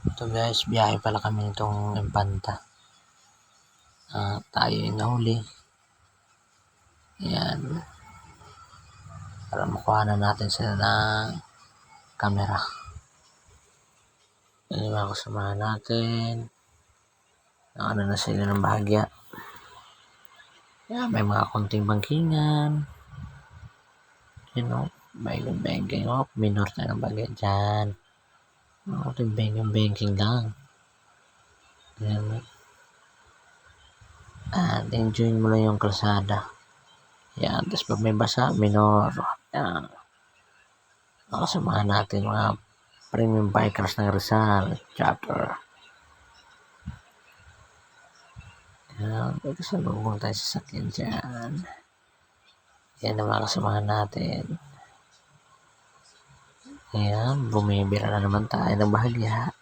Ito guys, biyahe pala kami nitong Impanta. Tayo yung nahuli. Ayan. Para makuha na natin sila ng camera. Ayan yung mga kasamahan natin. Nakano na sila ng bahagya. Ayan, may mga konting bangkingan. You know, banking. Minor tayo ng bahagya dyan. Mga konting banking lang. Ayan. Enjoy mo lang yung kalsada. Ayan, tapos pag may basa, minor. Ayan. Nakasamahan natin mga premium bikers ng Rizal chapter. Ayan, kasalubong tayo sa sakyan dyan. Yan ang mga kasamahan natin. Ayan, bumibira na naman tayo ng bahagya.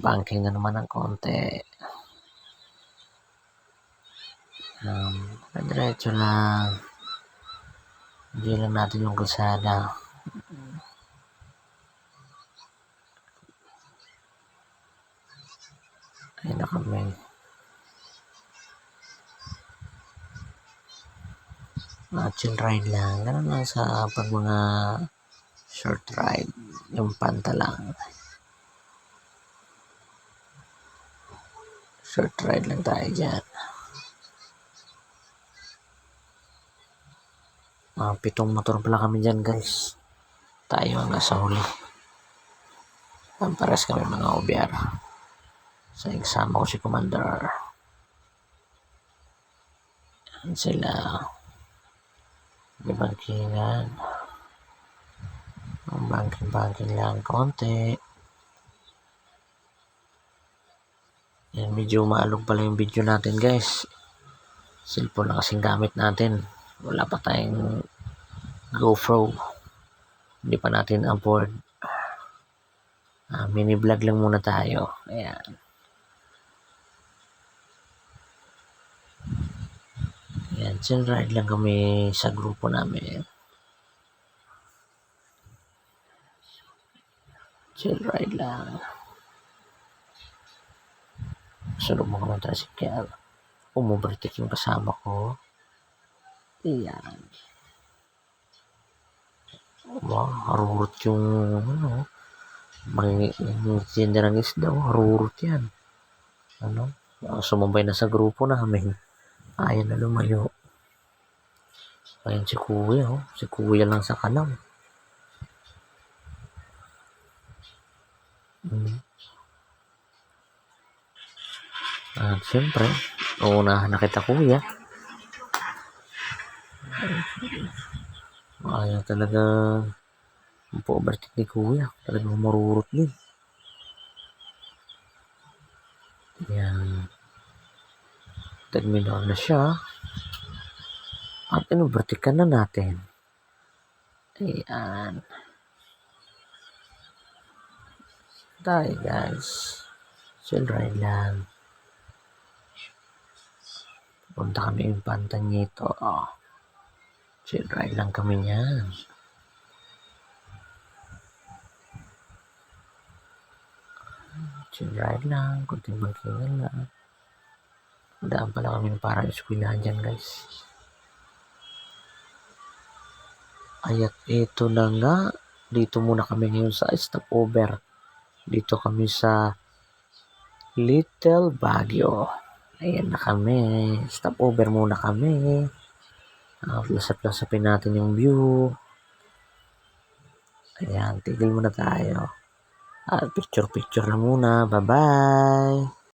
Banking na naman ng konti. Diretso lang. Hindi lang natin yung kalsada. Ayun na kami. Chill ride lang. Ganun lang sa pag mga short ride. Yung panta lang. Short ride lang tayo dyan. 7 motor pala kami dyan guys. Tayo ang nasa huli. Pares kami mga OBR. Sa eksama ko si Commander. Yan sila. May bangkingan. Ang banking lang konti. Yan, medyo maalog pala yung video natin guys. Cellphone na kasing gamit natin. Wala pa tayong GoPro. Hindi pa natin afford. Mini vlog lang muna tayo. Ayan. Ayan, chill ride lang kami sa grupo namin. Chill ride lang. Sunod mo ka ng tricycle. Umubertik yung kasama ko. Ayan. Harurot yung may tinda ng isda. Harurot yan. Sumabay na sa grupo namin. Ayaw na lumayo. Ayan si Kuya. Si Kuya lang sa kanang. At siyempre, uunahan na kita Kuya. Ayaw talaga po-overtake ni Kuya. Talagang marurot din. Ayan. Terminal na siya. At in-overtake na natin. Ayan. Tayo guys. Chill ride lang. Punta kami yung Pantanyito. Chill ride lang kami niyan. Chill ride lang. Kunting bangkingan lang. Daan pala kami ng parang eskwelahan dyan guys. Ayat ito na nga. Dito muna kami ngayon sa stopover. Dito kami sa Little Baguio. Ayan na kami. Stopover muna kami. Lasap-lasapin natin yung view. Ayan, tigil muna tayo. Picture lang muna. Bye-bye.